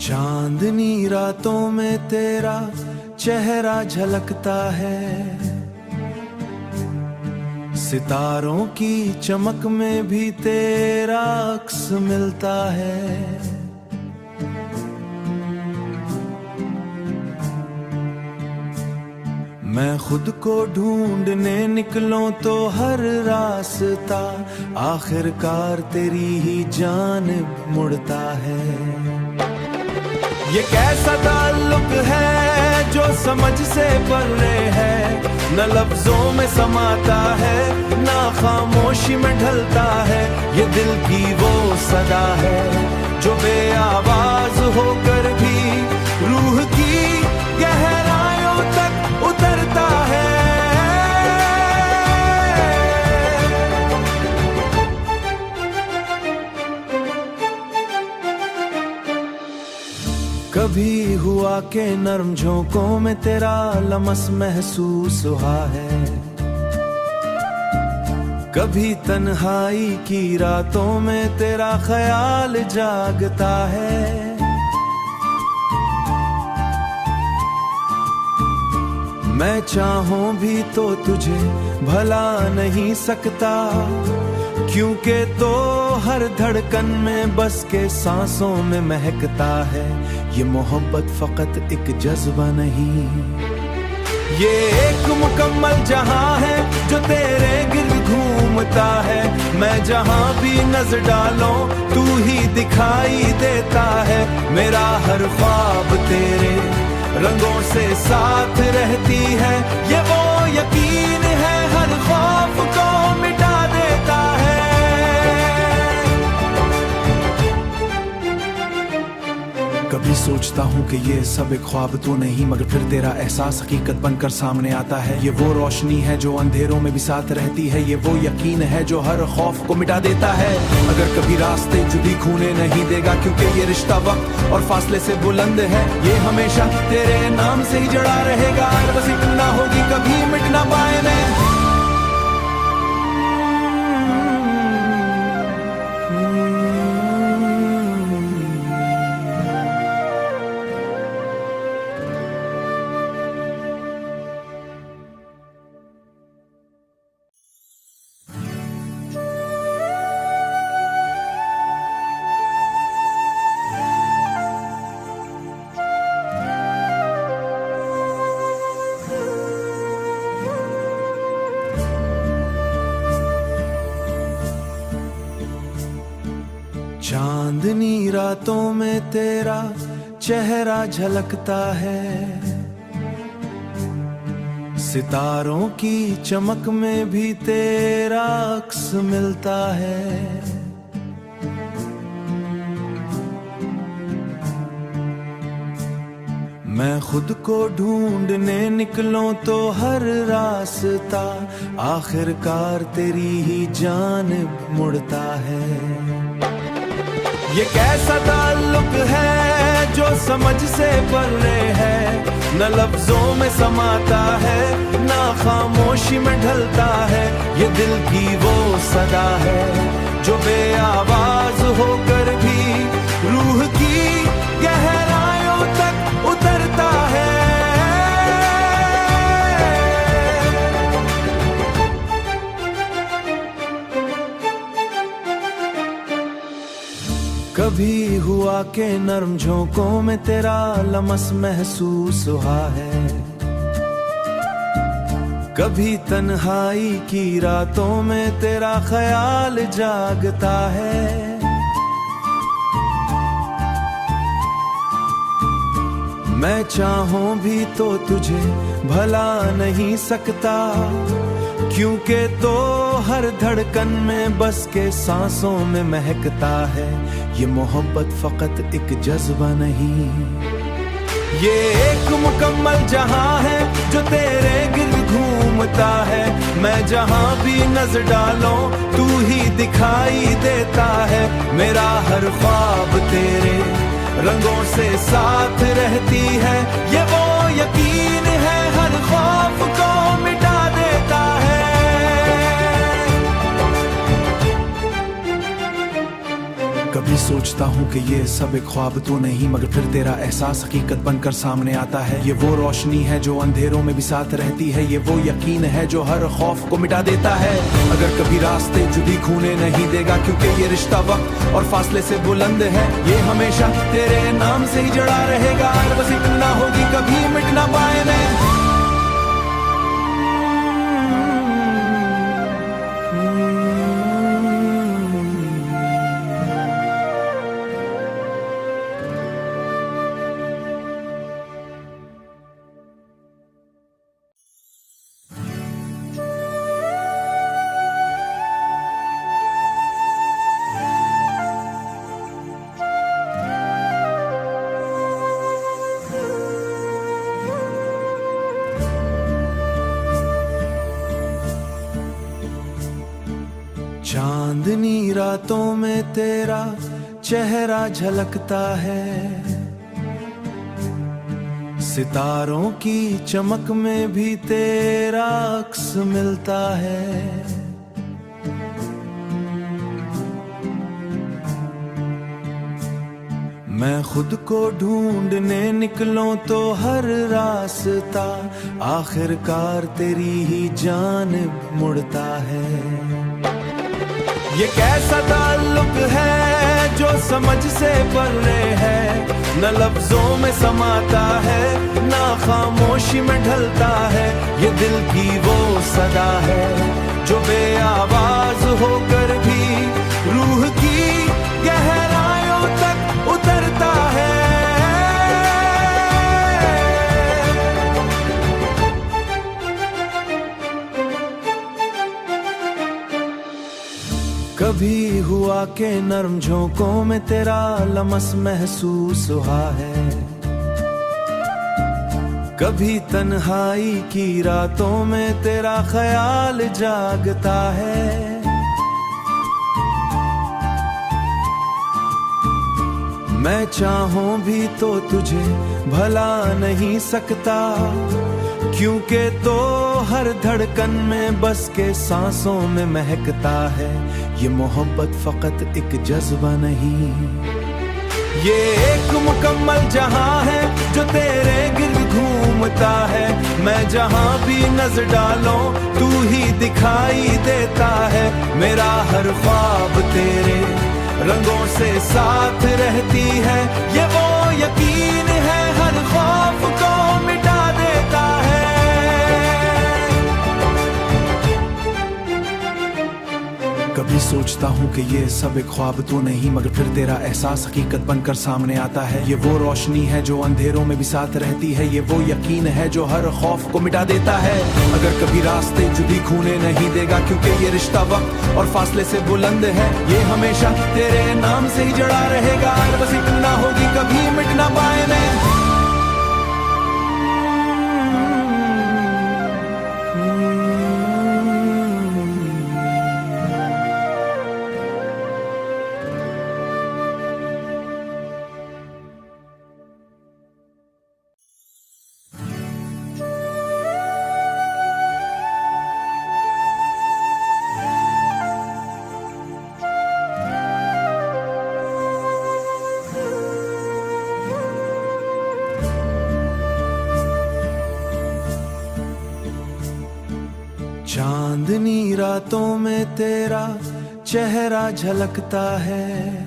चांदनी रातों में तेरा चेहरा झलकता है, सितारों की चमक में भी तेरा अक्स मिलता है। मैं खुद को ढूंढने निकलूं तो हर रास्ता आखिरकार तेरी ही जानिब मुड़ता है। ये कैसा ताल्लुक है जो समझ से परे है, न लफ्जों में समाता है न खामोशी में ढलता है। ये दिल की वो सदा है जो बेआवाज होकर भी रूह की गहराइयों तक उतरता है। कभी हुआ के नर्म झोंकों में तेरा लमस महसूस हुआ है, कभी तन्हाई की रातों में तेरा ख्याल जागता है। मैं चाहूं भी तो तुझे भला नहीं सकता, क्योंकि तो हर धड़कन में बस के सांसों में महकता है। ये मोहब्बत फकत एक जज्बा नहीं, ये एक मुकम्मल जहां है जो तेरे गिर्द घूमता है। मैं जहां भी नजर डालूं तू ही दिखाई देता है। मेरा हर ख्वाब तेरे रंगों से साथ रहती है। ये वो यकीन है हर खौफ को मिटा देता है। कभी सोचता हूँ कि ये सब एक ख्वाब तो नहीं, मगर फिर तेरा एहसास हकीकत बनकर सामने आता है। ये वो रोशनी है जो अंधेरों में भी साथ रहती है। ये वो यकीन है जो हर खौफ को मिटा देता है। अगर कभी रास्ते जुदी खूने नहीं देगा, क्योंकि ये रिश्ता वक्त और फासले से बुलंद है। ये हमेशा तेरे नाम से ही जड़ा रहेगा, बस इतना होगी कभी मिट ना पाए मैं। चांदनी रातों में तेरा चेहरा झलकता है, सितारों की चमक में भी तेरा अक्स मिलता है। मैं खुद को ढूंढने निकलूं तो हर रास्ता आखिरकार तेरी ही जानिब मुड़ता है। ये कैसा ताल्लुक है जो समझ से परे है, न लफ्जों में समाता है न खामोशी में ढलता है। ये दिल की वो सदा है जो बेआवाज होकर भी रूह की गहराइयों तक उतरता है। कभी हुआ के नर्म झोंकों में तेरा लमस महसूस हुआ है, कभी तन्हाई की रातों में तेरा ख्याल जागता है। मैं चाहूं भी तो तुझे भला नहीं सकता, क्योंकि तो हर धड़कन में बस के सांसों में महकता है। ये मोहब्बत फकत एक जज्बा नहीं, ये एक मुकम्मल जहां है जो तेरे गिर्द घूमता है। मैं जहां भी नजर डालूं तू ही दिखाई देता है। मेरा हर ख्वाब तेरे रंगों से साथ रहती है। ये वो यकीन है हर खौफ को मिटा देता है। कभी सोचता हूँ कि ये सब एक ख्वाब तो नहीं, मगर फिर तेरा एहसास हकीकत बनकर सामने आता है। ये वो रोशनी है जो अंधेरों में भी साथ रहती है, ये वो यकीन है जो हर खौफ को मिटा देता है। अगर कभी रास्ते जुदी खूने नहीं देगा, क्योंकि ये रिश्ता वक्त और फासले से बुलंद है, ये हमेशा तेरे नाम से ही जड़ा रहेगा। बस इतना होगी कभी मिट ना पाए मैं। चांदनी रातों में तेरा चेहरा झलकता है, सितारों की चमक में भी तेरा अक्स मिलता है। मैं खुद को ढूंढने निकलूं तो हर रास्ता आखिरकार तेरी ही जानिब मुड़ता है। ये कैसा ताल्लुक है जो समझ से परे है, न लफ्जों में समाता है ना खामोशी में ढलता है। ये दिल की वो सदा है जो बेआवाज होकर भी रूह की गहराइयों तक उतरता है। कभी हुआ के नर्म झोंकों में तेरा लमस महसूस हुआ है, कभी तन्हाई की रातों में तेरा ख्याल जागता है। मैं चाहूं भी तो तुझे भला नहीं सकता, क्योंकि तो हर धड़कन में बस के सांसों में महकता है। ये मोहब्बत फकत एक जज्बा नहीं, ये एक मुकम्मल जहां है जो तेरे गिर्द घूमता है। मैं जहां भी नजर डालूं तू ही दिखाई देता है। मेरा हर ख्वाब तेरे रंगों से साथ रहती है, ये वो यकीन है हर खौफ को मिटा देता है। कभी सोचता हूँ कि ये सब एक ख्वाब तो नहीं, मगर फिर तेरा एहसास हकीकत बनकर सामने आता है। ये वो रोशनी है जो अंधेरों में भी साथ रहती है, ये वो यकीन है जो हर खौफ को मिटा देता है। अगर कभी रास्ते जुदी खूने नहीं देगा, क्योंकि ये रिश्ता वक्त और फासले से बुलंद है, ये हमेशा तेरे नाम से ही जड़ा रहेगा। बस इतना होगी कभी मिट ना पाए मैं। चांदनी रातों में तेरा चेहरा झलकता है,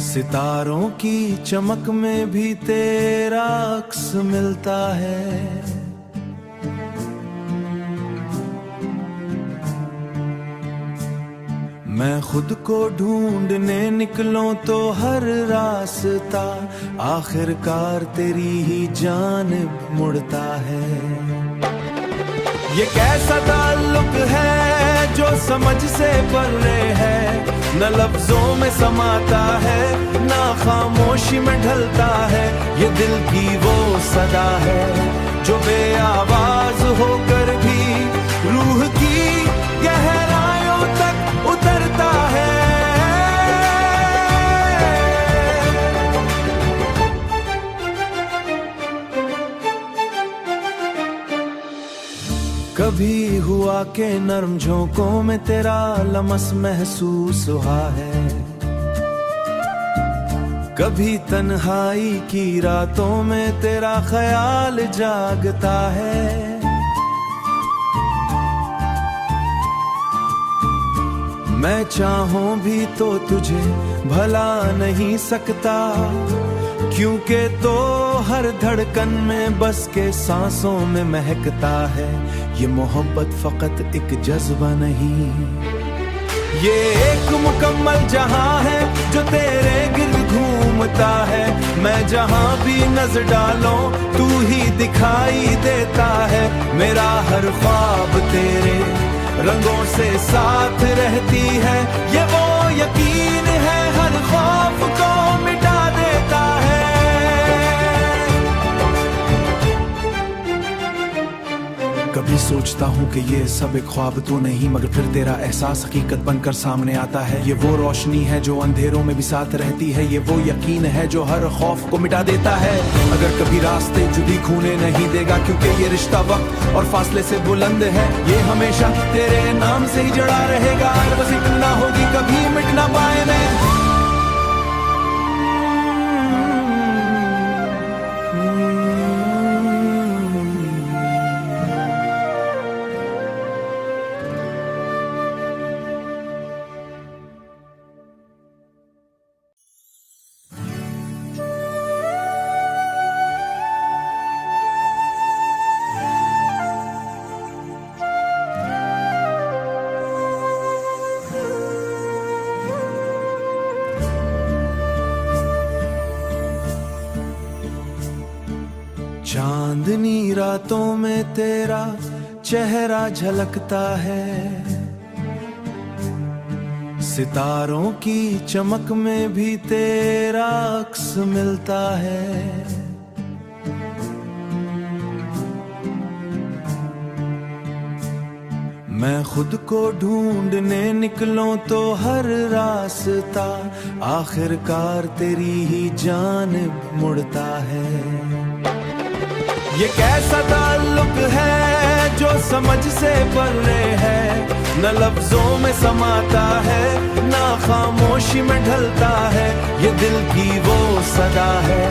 सितारों की चमक में भी तेरा अक्स मिलता है। मैं खुद को ढूंढने निकलूं तो हर रास्ता आखिरकार तेरी ही जानिब मुड़ता है। ये कैसा ताल्लुक है जो समझ से परे है, न लफ्जों में समाता है ना खामोशी में ढलता है। ये दिल की वो सदा है जो बेआवाज होकर भी रूह की गहराइयों तक उतरता है। कभी हुआ के नर्म झोंकों में तेरा लमस महसूस हुआ है। कभी तन्हाई की रातों में तेरा ख्याल जागता है। मैं चाहूं भी तो तुझे भला नहीं सकता, क्योंकि तो हर धड़कन में बस के सांसों में महकता है। ये मोहब्बत फकत एक जज्बा नहीं, ये एक मुकम्मल जहां है जो तेरे गिर्द घूमता है। मैं जहां भी नजर डालूं तू ही दिखाई देता है। मेरा हर ख्वाब तेरे रंगों से साथ रहती है। ये वो यकीन है हर खौफ को मिटा देता है। कभी सोचता हूँ कि ये सब एक ख्वाब तो नहीं, मगर फिर तेरा एहसास हकीकत बनकर सामने आता है। ये वो रोशनी है जो अंधेरों में भी साथ रहती है। ये वो यकीन है जो हर खौफ को मिटा देता है। अगर कभी रास्ते जुदी खूने नहीं देगा, क्योंकि ये रिश्ता वक्त और फासले से बुलंद है। ये हमेशा तेरे नाम से ही जड़ा रहेगा, बस इतना होगी कभी मिट ना पाए मैं। चांदनी रातों में तेरा चेहरा झलकता है। सितारों की चमक में भी तेरा अक्स मिलता है। मैं खुद को ढूंढने निकलूं तो हर रास्ता आखिरकार तेरी ही जानिब मुड़ता है। ये कैसा ताल्लुक है जो समझ से परे है, न लफ्जों में समाता है न खामोशी में ढलता है। ये दिल की वो सदा है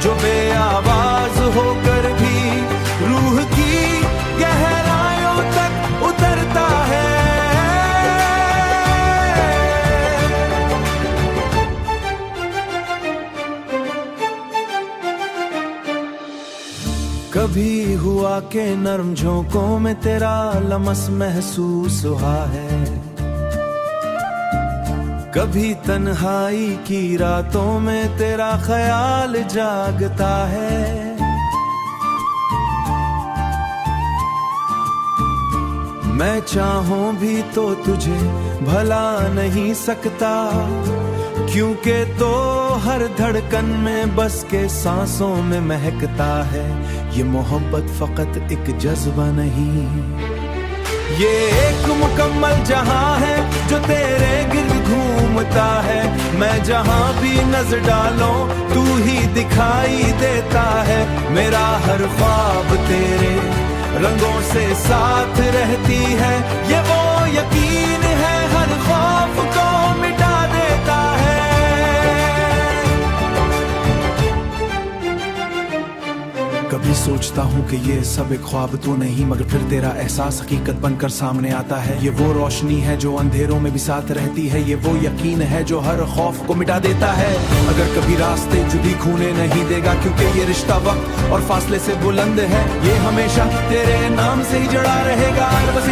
जो बेआवाज होकर भी रूह की गहराइयों तक उतरता है। कभी हुआ के नर्म झोंकों में तेरा लमस महसूस हुआ है। कभी तन्हाई की रातों में तेरा ख्याल जागता है। मैं चाहूं भी तो तुझे भला नहीं सकता, क्योंकि तो हर धड़कन में बस के सांसों में महकता है। ये मोहब्बत फकत एक जज्बा नहीं, ये एक मुकम्मल जहां है जो तेरे गिर्द घूमता है। मैं जहां भी नजर डालूं तू ही दिखाई देता है। मेरा हर ख्वाब तेरे रंगों से साथ रहती है। ये वो यकीन है हर खौफ को मिटा देता है। कभी सोचता हूँ कि ये सब एक ख्वाब तो नहीं, मगर फिर तेरा एहसास हकीकत बनकर सामने आता है। ये वो रोशनी है जो अंधेरों में भी साथ रहती है। ये वो यकीन है जो हर खौफ को मिटा देता है। अगर कभी रास्ते जुदी खूने नहीं देगा, क्योंकि ये रिश्ता वक्त और फासले से बुलंद है। ये हमेशा तेरे नाम से ही जड़ा रहेगा, बस